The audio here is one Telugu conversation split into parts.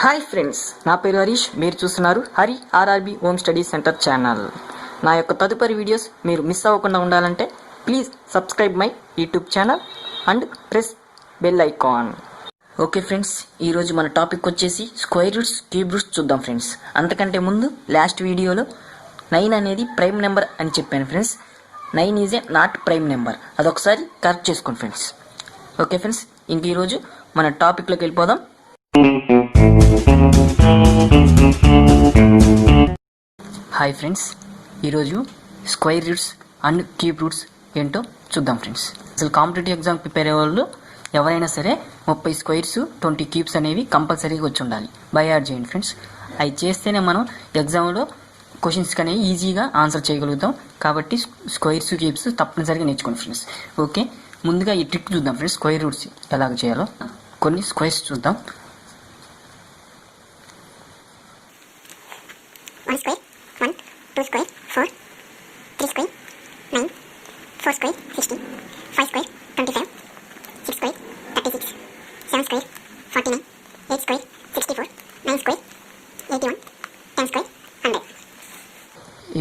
హాయ్ ఫ్రెండ్స్, నా పేరు హరీష్. మీరు చూస్తున్నారు Hari RRB home study centre channel. నా యొక్క తదుపరి వీడియోస్ మీరు మిస్ అవ్వకుండా ఉండాలంటే please subscribe my YouTube channel and press bell icon. Okay friends, ఈరోజు మన టాపిక్ వచ్చేసి స్క్వేర్ రూట్స్, క్యూబ్ రూట్స్ చూద్దాం ఫ్రెండ్స్. అంతకంటే ముందు లాస్ట్ వీడియోలో 9 అనేది ప్రైమ్ నెంబర్ అని చెప్పాను friends. 9 is a not prime number. అదొకసారి కరెక్ట్ చేసుకోండి ఫ్రెండ్స్. ఓకే ఫ్రెండ్స్, ఇంక ఈరోజు మన టాపిక్లోకి వెళ్ళిపోదాం. హాయ్ ఫ్రెండ్స్, ఈరోజు square roots and cube roots ఏంటో చూద్దాం ఫ్రెండ్స్. అసలు కాంపిటేటివ్ ఎగ్జామ్ ప్రిపేర్ అయ్యే వాళ్ళు ఎవరైనా సరే 30 స్క్వేర్స్ 20 క్యూబ్స్ అనేవి కంపల్సరీగా వచ్చి ఉండాలి. బై హార్ట్ చేయండి ఫ్రెండ్స్. అవి చేస్తేనే మనం ఎగ్జామ్లో క్వశ్చన్స్కి అనేవి ఈజీగా ఆన్సర్ చేయగలుగుతాం. కాబట్టి స్క్వేర్స్ క్యూబ్స్ తప్పనిసరిగా నేర్చుకోండి ఫ్రెండ్స్. ఓకే, ముందుగా ఈ ట్రిక్ చూద్దాం ఫ్రెండ్స్. స్క్వేర్ రూట్స్ ఎలాగ చేయాలో కొన్ని స్క్వేర్స్ చూద్దాం. 1 square, 1, 2 square, 4, 3 square, 9, 4 square, 16, 5 square, 25, 6 square, 36, 7 square, 49, 8 square, 64, 9 square, 81, 10 square, 100.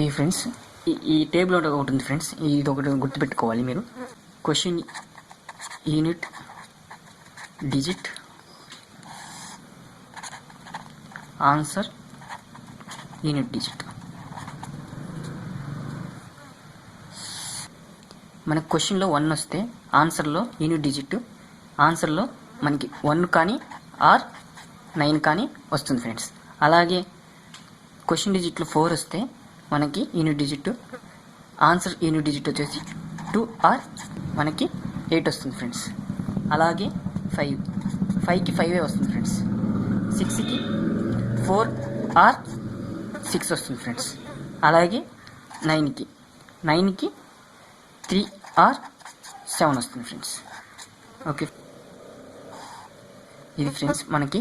ఈ ఫ్రెండ్స్ ఈ టేబుల్ ఒకటి ఉంది ఫ్రెండ్స్. ఇది ఒకటి గుర్తుపెట్టుకోవాలి మీరు. Question unit digit, answer unit digit. మనకు క్వశ్చన్లో 1 వస్తే ఆన్సర్లో యూనిట్ డిజిట్, ఆన్సర్లో మనకి 1 కానీ ఆర్ 9 కానీ వస్తుంది ఫ్రెండ్స్. అలాగే క్వశ్చన్ డిజిట్లో 4 వస్తే మనకి unit digit, answer unit digit వచ్చేసి 2 ఆర్ మనకి 8 వస్తుంది ఫ్రెండ్స్. అలాగే 5కి 5 వస్తుంది ఫ్రెండ్స్. 6కి 4 ఆర్ 6 వస్తుంది ఫ్రెండ్స్. అలాగే 9కి 3 ఆర్ 7 వస్తుంది ఫ్రెండ్స్. ఓకే, ఇది ఫ్రెండ్స్ మనకి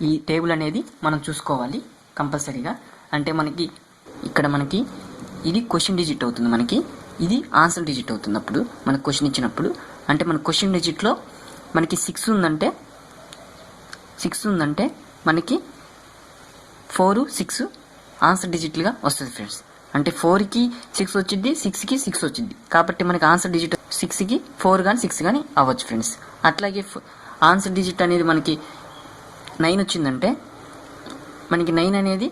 ఈ టేబుల్ అనేది మనం చూసుకోవాలి కంపల్సరీగా. అంటే మనకి ఇక్కడ మనకి ఇది క్వశ్చన్ డిజిట్ అవుతుంది, మనకి ఇది ఆన్సర్ డిజిట్ అవుతుంది. అప్పుడు మనకు క్వశ్చన్ ఇచ్చినప్పుడు అంటే మన క్వశ్చన్ డిజిట్లో మనకి 6 ఉందంటే మనకి 4, 6 ఆన్సర్ డిజిట్లుగా వస్తుంది ఫ్రెండ్స్. అంటే 4కి 6 వచ్చింది, 6కి 6 వచ్చింది. కాబట్టి మనకి ఆన్సర్ డిజిట్ 6కి 4 కానీ 6 కానీ అవ్వచ్చు ఫ్రెండ్స్. అట్లాగే ఆన్సర్ డిజిట్ అనేది మనకి 9 వచ్చిందంటే మనకి 9 అనేది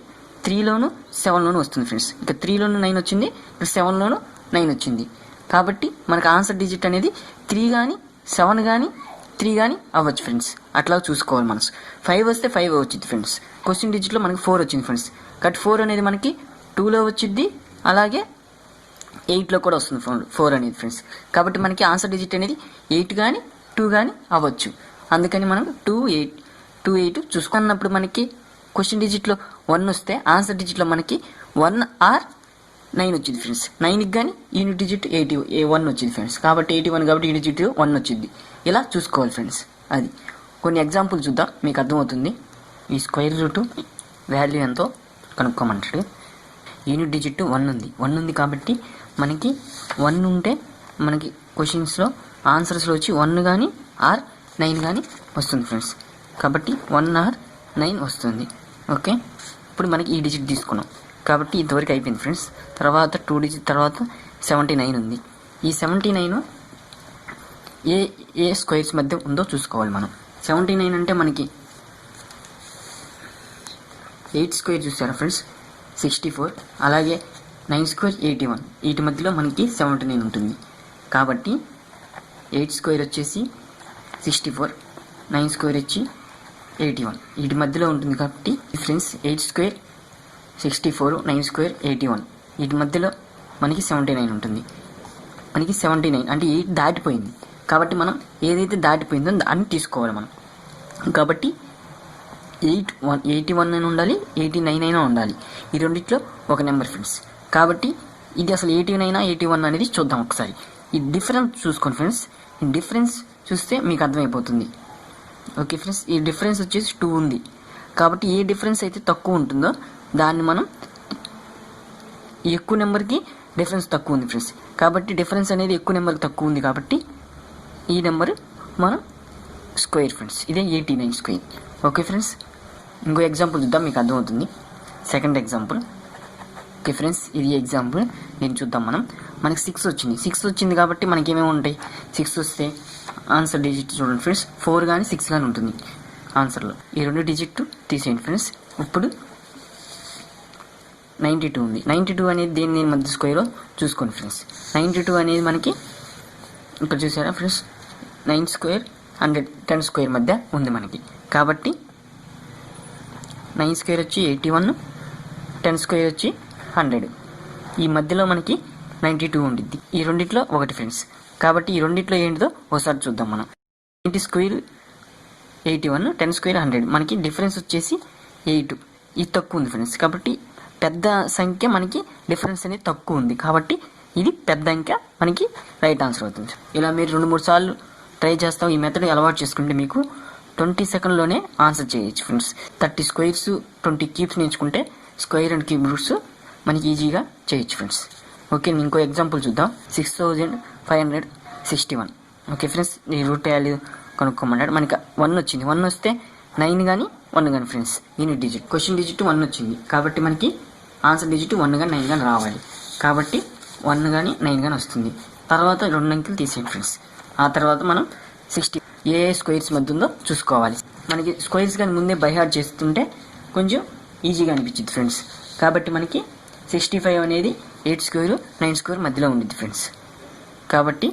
3లోను 7లోను వస్తుంది ఫ్రెండ్స్. ఇక 3లోను 9 వచ్చింది, ఇక 7లోను 9 వచ్చింది. కాబట్టి మనకి ఆన్సర్ డిజిట్ అనేది 3 కానీ 7 కానీ 3 కానీ అవ్వచ్చు ఫ్రెండ్స్. అట్లా చూసుకోవాలి మనం. 5 వస్తే 5 వచ్చింది ఫ్రెండ్స్. క్వశ్చన్ డిజిట్లో మనకి 4 వచ్చింది ఫ్రెండ్స్. కాబట్టి 4 అనేది మనకి 2లో వచ్చింది, అలాగే 8లో కూడా వస్తుంది 4 అనేది ఫ్రెండ్స్. కాబట్టి మనకి ఆన్సర్ డిజిట్ అనేది 8 కానీ 2 కానీ అవ్వచ్చు. అందుకని మనం 2, 8 చూసుకున్నప్పుడు మనకి క్వశ్చన్ డిజిట్లో 1 వస్తే ఆన్సర్ డిజిట్లో మనకి 1 ఆర్ 9 వచ్చింది ఫ్రెండ్స్. 9కి కానీ యూనిట్ డిజిట్ 1 వచ్చింది ఫ్రెండ్స్. కాబట్టి 81 కాబట్టి యూనిట్ డిజిట్ 1 వచ్చింది. ఇలా చూసుకోవాలి ఫ్రెండ్స్. అది కొన్ని ఎగ్జాంపుల్ చూద్దాం, మీకు అర్థమవుతుంది. ఈ స్క్వేర్ రూట్ వాల్యూ ఎంతో కనుక్కోమంటాడు. యూనిట్ డిజిట్ 1 ఉంది కాబట్టి మనకి 1 ఉంటే మనకి క్వశ్చన్స్లో ఆన్సర్స్లో వచ్చి 1 కానీ ఆర్ 9 కానీ వస్తుంది ఫ్రెండ్స్. కాబట్టి 1 ఆర్ 9 వస్తుంది. ఓకే, ఇప్పుడు మనకి ఈ డిజిట్ తీసుకున్నాం కాబట్టి ఇంతవరకు అయిపోయింది ఫ్రెండ్స్. తర్వాత 2 డిజిట్ తర్వాత 79 ఉంది. ఈ 79 ఏ స్క్వేర్స్ మధ్య ఉందో చూసుకోవాలి మనం. 79 అంటే మనకి 8 స్క్వేర్ చూసారా ఫ్రెండ్స్, 64. అలాగే 9 స్క్వేర్ 81. వీటి మధ్యలో మనకి 79 ఉంటుంది. కాబట్టి 8 స్క్వేర్ వచ్చేసి 64, 9 స్క్వేర్ వచ్చి 81. వీటి మధ్యలో ఉంటుంది కాబట్టి ఫ్రెండ్స్ 8 స్క్వేర్ 64, 9 స్క్వేర్ 81. వీటి మధ్యలో మనకి 79 ఉంటుంది. మనకి 79 అంటే 8 దాటిపోయింది కాబట్టి మనం ఏదైతే దాటిపోయిందో దాన్ని తీసుకోవాలి మనం. కాబట్టి 81 అయినా ఉండాలి, 89 అయినా ఉండాలి. ఈ రెండిట్లో ఒక నెంబర్ ఫ్రెండ్స్. కాబట్టి ఇది అసలు 89 81 అనేది చూద్దాం ఒకసారి. ఈ డిఫరెన్స్ చూసుకోండి ఫ్రెండ్స్. ఈ డిఫరెన్స్ చూస్తే మీకు అర్థమైపోతుంది. ఓకే ఫ్రెండ్స్, ఈ డిఫరెన్స్ వచ్చేసి 2 ఉంది. కాబట్టి ఏ డిఫరెన్స్ అయితే తక్కువ ఉంటుందో దాన్ని మనం ఎక్కువ నెంబర్కి డిఫరెన్స్ తక్కువ ఉంది ఫ్రెండ్స్. కాబట్టి డిఫరెన్స్ అనేది ఎక్కువ నెంబర్కి తక్కువ ఉంది కాబట్టి ఈ నెంబర్ మనం స్క్వేర్ ఫ్రెండ్స్. ఇదే 89 స్క్వేర్. ఓకే ఫ్రెండ్స్, ఇంకో ఎగ్జాంపుల్ చూద్దాం, మీకు అర్థమవుతుంది. Second example. ఓకే ఫ్రెండ్స్, ఇది ఎగ్జాంపుల్. దీన్ని చూద్దాం మనం. మనకి 6 వచ్చింది. 6 వచ్చింది కాబట్టి మనకి ఏమేమి ఉంటాయి? 6 వస్తే ఆన్సర్ డిజిట్ చూడండి ఫ్రెండ్స్, 4 కానీ 6 కానీ ఉంటుంది ఆన్సర్లో. ఈ 2 డిజిట్ తీసేయండి ఫ్రెండ్స్. ఇప్పుడు 92 ఉంది. 92 అనేది దేని మధ్య స్క్వేరో చూసుకోండి ఫ్రెండ్స్. 92 అనేది మనకి ఇక్కడ చూసారా ఫ్రెండ్స్, 9 స్క్వేర్ 100, 10 స్క్వేర్ మధ్య ఉంది మనకి. కాబట్టి 9 స్క్వేర్ వచ్చి 81, 10 స్క్వేర్ వచ్చి 100. ఈ మధ్యలో మనకి 92 ఉండిద్ది. ఈ రెండిట్లో ఒకటి ఫ్రెండ్స్. కాబట్టి ఈ రెండిట్లో ఏంటిదో ఒకసారి చూద్దాం మనం. 90 స్క్వేర్ 81, 10 స్క్వేర్ 100. మనకి డిఫరెన్స్ వచ్చేసి 8. ఇది తక్కువ ఉంది ఫ్రెండ్స్. కాబట్టి పెద్ద సంఖ్య మనకి డిఫరెన్స్ అనేది తక్కువ ఉంది. కాబట్టి ఇది పెద్ద అంకె మనకి రైట్ ఆన్సర్ అవుతుంది. ఇలా మీరు 2-3 సార్లు ట్రై చేస్తాం. ఈ మెథడ్ అలవాటు చేసుకుంటే మీకు 20 సెకండ్లోనే ఆన్సర్ చేయొచ్చు ఫ్రెండ్స్. 30 స్క్వేర్స్ 20 క్యూబ్స్ నేర్చుకుంటే స్క్వేర్ అండ్ క్యూబ్ రూట్స్ మనకి ఈజీగా చేయొచ్చు ఫ్రెండ్స్. ఓకే, ఇంకో ఎగ్జాంపుల్ చూద్దాం. 6561. ఓకే ఫ్రెండ్స్, ఈ రూట్ వాల్యూ కనుక్కోమన్నాడు. మనకి 1 వచ్చింది. 1 వస్తే 9 కానీ 1 కానీ friends. Unit digit, question digit 1 వచ్చింది. కాబట్టి మనకి ఆన్సర్ డిజిట్ 1 కానీ 9 కానీ రావాలి. కాబట్టి 1 కానీ 9 కానీ వస్తుంది. తర్వాత 2 అంకెలు తీసేయండి ఫ్రెండ్స్. ఆ తర్వాత మనం 60 ఏ స్క్వేర్స్ మధ్య ఉందో చూసుకోవాలి. మనకి స్క్వేర్స్ కానీ ముందే బై హార్ట్ చేస్తుంటే కొంచెం ఈజీగా అనిపించింది ఫ్రెండ్స్. కాబట్టి మనకి 65 అనేది 8 స్క్వేర్ 9 స్క్వేర్ మధ్యలో ఉండిద్ది ఫ్రెండ్స్. కాబట్టి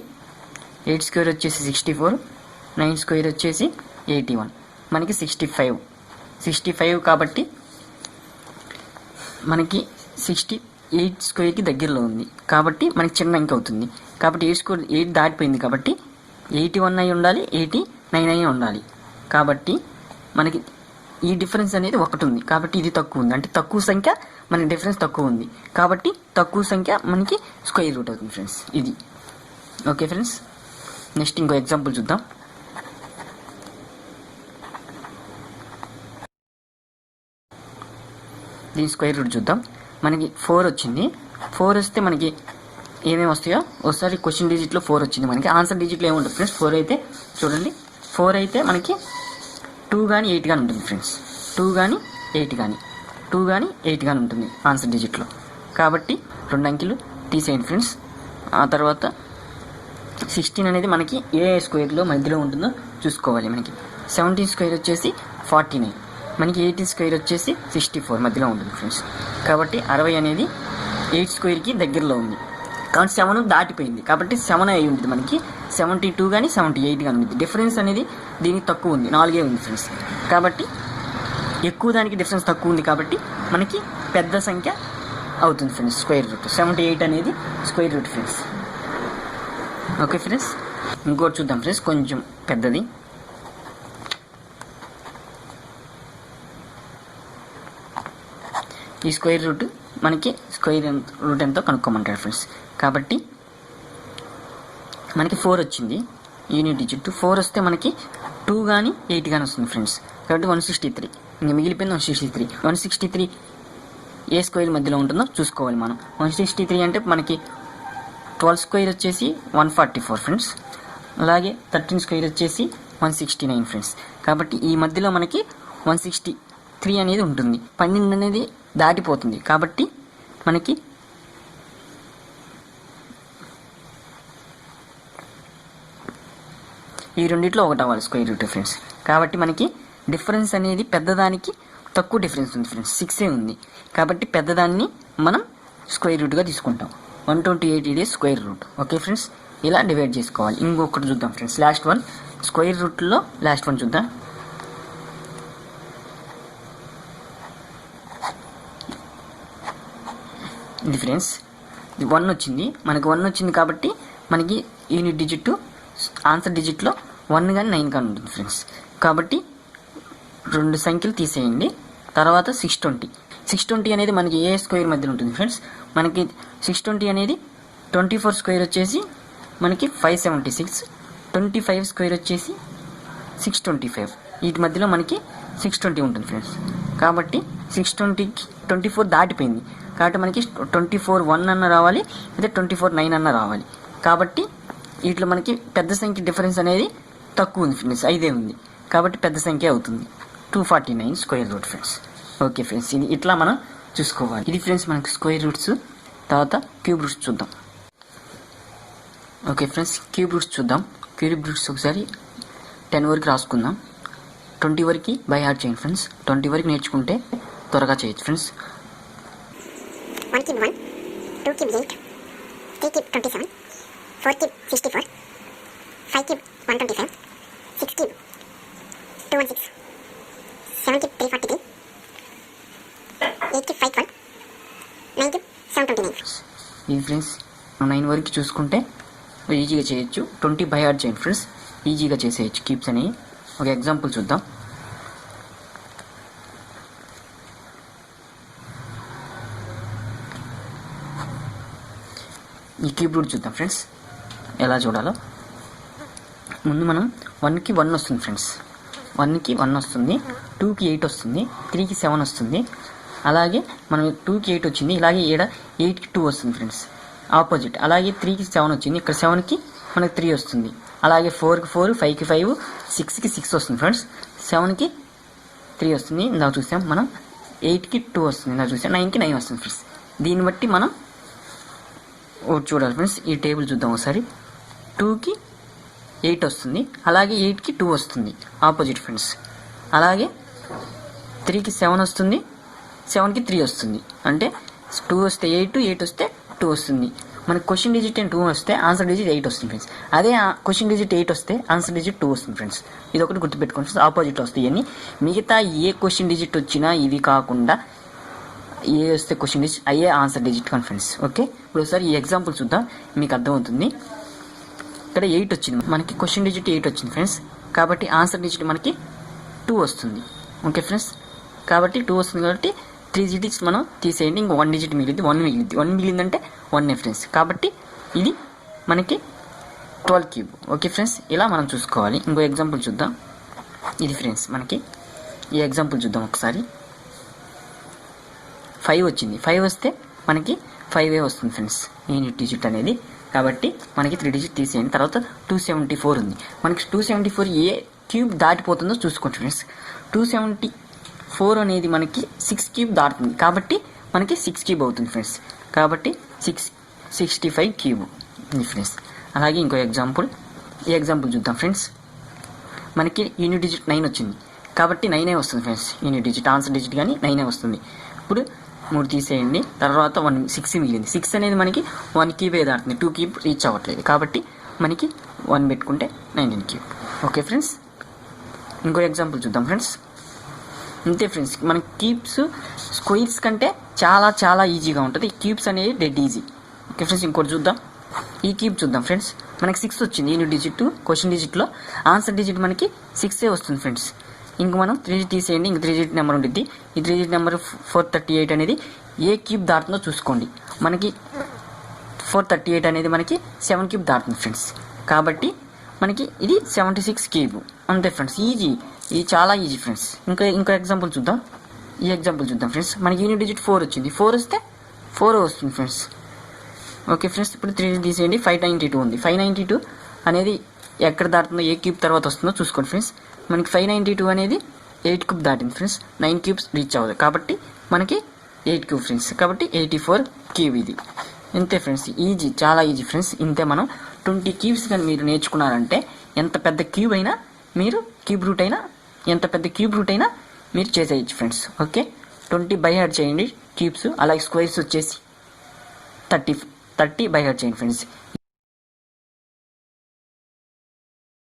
8 స్క్వేర్ వచ్చేసి 64, 9 స్క్వేర్ వచ్చేసి 81. మనకి 65 కాబట్టి మనకి 68 స్క్వేర్కి దగ్గరలో ఉంది. కాబట్టి మనకి చిన్న అంకె అవుతుంది. కాబట్టి 8 స్క్వేర్ 8 దాటిపోయింది. కాబట్టి 81 అయి ఉండాలి, 89 అయి ఉండాలి. కాబట్టి మనకి ఈ డిఫరెన్స్ అనేది 1 ఉంది. కాబట్టి ఇది తక్కువ ఉంది. అంటే తక్కువ సంఖ్య మనకి డిఫరెన్స్ తక్కువ ఉంది. కాబట్టి తక్కువ సంఖ్య మనకి స్క్వేర్ రూట్ అవుతుంది ఫ్రెండ్స్. ఇది ఓకే ఫ్రెండ్స్. నెక్స్ట్ ఇంకో ఎగ్జాంపుల్ చూద్దాం. దీని స్క్వేర్ రూట్ చూద్దాం. మనకి 4 వచ్చింది. 4 వస్తే మనకి ఏమేమి వస్తాయో ఒకసారి క్వశ్చన్ డిజిట్లో 4 వచ్చింది. మనకి ఆన్సర్ డిజిట్లో ఏముంటుంది ఫ్రెండ్స్? 4 అయితే చూడండి, 4 అయితే మనకి 2 కానీ 8 కానీ ఉంటుంది ఫ్రెండ్స్. 2 కానీ 8 కానీ 2 కానీ 8 కానీ ఉంటుంది ఆన్సర్ డిజిట్లో. కాబట్టి 2 అంకెలు తీసేయండి ఫ్రెండ్స్. ఆ తర్వాత 16 అనేది మనకి ఏ స్క్వేర్లో మధ్యలో ఉంటుందో చూసుకోవాలి. మనకి 17 స్క్వేర్ వచ్చేసి 49, మనకి 18 స్క్వేర్ వచ్చేసి 64 మధ్యలో ఉంటుంది ఫ్రెండ్స్. కాబట్టి 60 అనేది 8 స్క్వేర్కి దగ్గరలో ఉంది. కాబట్టి 7 దాటిపోయింది. కాబట్టి 7 అయి ఉంటుంది. మనకి 72 కానీ 78 కానీ ఉంది. డిఫరెన్స్ అనేది దీనికి తక్కువ ఉంది, 4 ఉంది ఫ్రెండ్స్. కాబట్టి ఎక్కువ దానికి డిఫరెన్స్ తక్కువ ఉంది. కాబట్టి మనకి పెద్ద సంఖ్య అవుతుంది ఫ్రెండ్స్ స్క్వేర్ రూట్. 78 అనేది square root friends. Okay friends, ఇంకోటి చూద్దాం ఫ్రెండ్స్, కొంచెం పెద్దది. ఈ స్క్వేర్ రూట్ మనకి స్క్వేర్ రూట్ ఎంతో కనుక్కోమంటాడు ఫ్రెండ్స్. కాబట్టి మనకి 4 వచ్చింది. యూనిట్ డిజిట్ 4 వస్తే మనకి 2 కానీ 8 కానీ వస్తుంది ఫ్రెండ్స్. కాబట్టి 163. ఇంకా మిగిలిపోయింది 163. 163 ఏ స్క్వేర్ మధ్యలో ఉంటుందో చూసుకోవాలి మనం. 163 అంటే మనకి 12 స్క్వేర్ వచ్చేసి 144 ఫ్రెండ్స్. అలాగే 13 స్క్వేర్ వచ్చేసి 169 ఫ్రెండ్స్. కాబట్టి ఈ మధ్యలో మనకి 163 అనేది ఉంటుంది. 12 అనేది దాటిపోతుంది. కాబట్టి మనకి ఈ రెండిట్లో ఒకటి అవ్వాలి స్క్వేర్ రూట్ ఫ్రెండ్స్. కాబట్టి మనకి డిఫరెన్స్ అనేది పెద్దదానికి తక్కువ డిఫరెన్స్ ఉంది ఫ్రెండ్స్, 6 ఉంది. కాబట్టి పెద్దదాన్ని మనం స్క్వేర్ రూట్గా తీసుకుంటాం. 128 ఇది స్క్వేర్ రూట్. ఓకే ఫ్రెండ్స్, ఇలా డివైడ్ చేసుకోవాలి. ఇంకొకటి చూద్దాం ఫ్రెండ్స్, లాస్ట్ వన్. స్క్వేర్ రూట్లో లాస్ట్ వన్ చూద్దాం. ఇది ఫ్రెండ్స్, ఇది 1 వచ్చింది. మనకి 1 వచ్చింది కాబట్టి మనకి యూనిట్ డిజిట్ ఆన్సర్ డిజిట్లో 1 కానీ 9 కానీ ఉంటుంది ఫ్రెండ్స్. కాబట్టి 2 సంఖ్యలు తీసేయండి. తర్వాత 620 అనేది మనకి ఏ స్క్వేర్ మధ్యలో ఉంటుంది ఫ్రెండ్స్. మనకి 620 అనేది 24 స్క్వేర్ వచ్చేసి మనకి 576, 25 స్క్వేర్ వచ్చేసి 625. వీటి మధ్యలో మనకి 620 ఉంటుంది ఫ్రెండ్స్. కాబట్టి 620కి 24 దాటిపోయింది. కాబట్టి మనకి 24 1 అన్న రావాలి, లేదా 24 9 అన్న రావాలి. కాబట్టి వీటిలో మనకి పెద్ద సంఖ్య డిఫరెన్స్ అనేది తక్కువ ఉంది ఫ్రెండ్స్, 5 ఉంది. కాబట్టి పెద్ద సంఖ్య అవుతుంది. 249 square root friends. Okay friends, ఇది ఇట్లా మనం చూసుకోవాలి. ఇది ఫ్రెండ్స్ మనకు స్క్వేర్ రూట్స్. తర్వాత క్యూబ్ రూట్స్ చూద్దాం. ఓకే ఫ్రెండ్స్, క్యూబ్ రూట్స్ చూద్దాం. క్యూబ్ రూట్స్ ఒకసారి 10 వరకు రాసుకుందాం. 20 వరకు బై హార్ట్ చేయండి ఫ్రెండ్స్. 20 వరకు నేర్చుకుంటే త్వరగా చేయొచ్చు friends. 1 cube 1, 2 cube 8, 3 cube 27, 4 cube 64, 5 cube 125, 6 cube 216, 7 cube 343, 8 cube 512, 9 cube 729. ఇది ఫ్రెండ్స్ 9 వరకు చూసుకుంటే ఈజీగా చేయొచ్చు. 20 బై హార్ట్ చేయండి ఫ్రెండ్స్, ఈజీగా చేసేయచ్చు క్యూబ్స్ అని. ఒక ఎగ్జాంపుల్ చూద్దాం. ఈ క్యూబ్ రూట్ చూద్దాం ఫ్రెండ్స్, ఎలా చూడాలో. ముందు మనం 1కి 1 వస్తుంది ఫ్రెండ్స్. 1కి 1 వస్తుంది, 2కి 8 వస్తుంది, 3కి 7 వస్తుంది. అలాగే మనం 2కి 8 వచ్చింది, ఇలాగే 8కి 2 వస్తుంది ఫ్రెండ్స్, ఆపోజిట్. అలాగే 3కి 7 వచ్చింది, ఇక్కడ 7కి మనకి 3 వస్తుంది. అలాగే 4కి 4, 5కి 5, 6కి 6 వస్తుంది ఫ్రెండ్స్. 7కి 3 వస్తుంది, ఇందాక చూసాం మనం. 8కి 2 వస్తుంది, ఇందాక చూసాం. 9కి 9 వస్తుంది ఫ్రెండ్స్. దీన్ని బట్టి మనం చూడాలి ఫ్రెండ్స్. ఈ టేబుల్ చూద్దాం ఒకసారి. 2కి 8 వస్తుంది, అలాగే 8కి 2 వస్తుంది, ఆపోజిట్ ఫ్రెండ్స్. అలాగే 3కి 7 వస్తుంది, 7కి 3 వస్తుంది. అంటే 2 వస్తే 8, 8 వస్తే 2 వస్తుంది. మనకి క్వశ్చన్ డిజిట్ 2 వస్తే ఆన్సర్ డిజిట్ 8 వస్తుంది ఫ్రెండ్స్. అదే క్వశ్చన్ డిజిట్ 8 వస్తే ఆన్సర్ డిజిట్ 2 వస్తుంది ఫ్రెండ్స్. ఇది ఒకటి గుర్తుపెట్టుకోండి ఫ్రెండ్స్, ఆపోజిట్ వస్తాయి అని. మిగతా ఏ క్వశ్చన్ డిజిట్ వచ్చినా ఇవి కాకుండా ఏ వస్తే క్వశ్చన్ డిజిట్ అయ్యే ఆన్సర్ డిజిట్ కానీ ఫ్రెండ్స్. ఓకే, ఇప్పుడు ఒకసారి ఈ ఎగ్జాంపుల్ చూద్దాం, మీకు అర్థమవుతుంది. ఇక్కడ 8 వచ్చింది, మనకి క్వశ్చన్ డిజిట్ 8 వచ్చింది ఫ్రెండ్స్. కాబట్టి ఆన్సర్ డిజిట్ మనకి 2 వస్తుంది. ఓకే ఫ్రెండ్స్, కాబట్టి 2 వస్తుంది. కాబట్టి 3 డిజిట్స్ మనం తీసేయండి, ఇంకో 1 డిజిట్ మిగిలింది. 1 మిగిలింది. 1 మిగిలిందంటే 1 ఫ్రెండ్స్. కాబట్టి ఇది మనకి 12 క్యూబ్. ఓకే ఫ్రెండ్స్, ఇలా మనం చూసుకోవాలి. ఇంకో ఎగ్జాంపుల్ చూద్దాం. ఇది ఫ్రెండ్స్ మనకి ఈ ఎగ్జాంపుల్ చూద్దాం ఒకసారి. 5 వచ్చింది, 5 వస్తే మనకి 5 వస్తుంది ఫ్రెండ్స్, యూనిట్ డిజిట్ అనేది. కాబట్టి మనకి 3 డిజిట్ తీసేయండి. తర్వాత 274 ఉంది. మనకి 274 ఏ క్యూబ్ దాటిపోతుందో చూసుకోండి ఫ్రెండ్స్. 274 అనేది మనకి 6 క్యూబ్ దాటుతుంది, కాబట్టి మనకి 6 క్యూబ్ అవుతుంది ఫ్రెండ్స్. కాబట్టి 65 క్యూబ్ ఇది ఫ్రెండ్స్. అలాగే ఇంకో ఎగ్జాంపుల్, ఈ ఎగ్జాంపుల్ చూద్దాం ఫ్రెండ్స్. మనకి యూనిట్ డిజిట్ 9 వచ్చింది, కాబట్టి 9 వస్తుంది friends. Unit digit answer digit కానీ 9 వస్తుంది. ఇప్పుడు 3 తీసేయండి. తర్వాత 6 మిగిలింది. 6 అనేది మనకి 1 క్యూబే దాటుతుంది, 2 క్యూబ్ రీచ్ అవ్వట్లేదు. కాబట్టి మనకి 1 పెట్టుకుంటే 19 క్యూబ్. ఓకే ఫ్రెండ్స్, ఇంకో ఎగ్జాంపుల్ చూద్దాం ఫ్రెండ్స్. అంతే ఫ్రెండ్స్, మనకి క్యూబ్స్ స్క్వేర్స్ కంటే చాలా చాలా ఈజీగా ఉంటుంది. క్యూబ్స్ అనేది డెడ్ ఈజీ. ఓకే ఫ్రెండ్స్, ఇంకోటి చూద్దాం. ఈ క్యూబ్ చూద్దాం ఫ్రెండ్స్. మనకి 6 వచ్చింది యూనిట్ డిజిట్, క్వశ్చన్ డిజిట్లో. ఆన్సర్ డిజిట్ మనకి 6 వస్తుంది ఫ్రెండ్స్. ఇంక మనం 3 డిజిట్ తీసేయండి, ఇంక 3 డిజిట్ నెంబర్ ఉంటుంది. ఈ 3 డిజిట్ నెంబర్ 438 అనేది ఏ క్యూబ్ దాటుతుందో చూసుకోండి. మనకి 438 అనేది మనకి 7 క్యూబ్ దాటుతుంది ఫ్రెండ్స్. కాబట్టి మనకి ఇది 76 క్యూబ్. అంతే ఫ్రెండ్స్, ఈజీ. ఇది చాలా ఈజీ ఫ్రెండ్స్. ఇంకో ఎగ్జాంపుల్ చూద్దాం. ఈ ఎగ్జాంపుల్ చూద్దాం ఫ్రెండ్స్. మనకి యూనిట్ డిజిట్ 4 వచ్చింది, 4 వస్తే 4 వస్తుంది ఫ్రెండ్స్. ఓకే ఫ్రెండ్స్, ఇప్పుడు 3 డిజిట్ తీసేయండి. 592 ఉంది. 592 అనేది ఎక్కడ దాటుతుందో, ఏ క్యూబ్ తర్వాత వస్తుందో చూసుకోండి ఫ్రెండ్స్. మనకి 592 అనేది 8 క్యూబ్ దాటింది ఫ్రెండ్స్. 9 క్యూబ్స్ రీచ్ అవ్వదు, కాబట్టి మనకి 8 క్యూబ్ ఫ్రెండ్స్. కాబట్టి 84 క్యూబ్ ఇది. ఇంతే ఫ్రెండ్స్, ఈజీ, చాలా ఈజీ ఫ్రెండ్స్. ఇంతే మనం 20 క్యూబ్స్ కానీ మీరు నేర్చుకున్నారంటే ఎంత పెద్ద క్యూబ్ అయినా మీరు క్యూబ్ రూట్ అయినా ఎంత పెద్ద క్యూబ్ రూట్ అయినా మీరు చేసేయచ్చు ఫ్రెండ్స్. ఓకే, 20 బై హార్ట్ చేయండి క్యూబ్స్. అలాగే స్క్వేర్స్ వచ్చేసి 30 బై హార్ట్ చేయండి ఫ్రెండ్స్.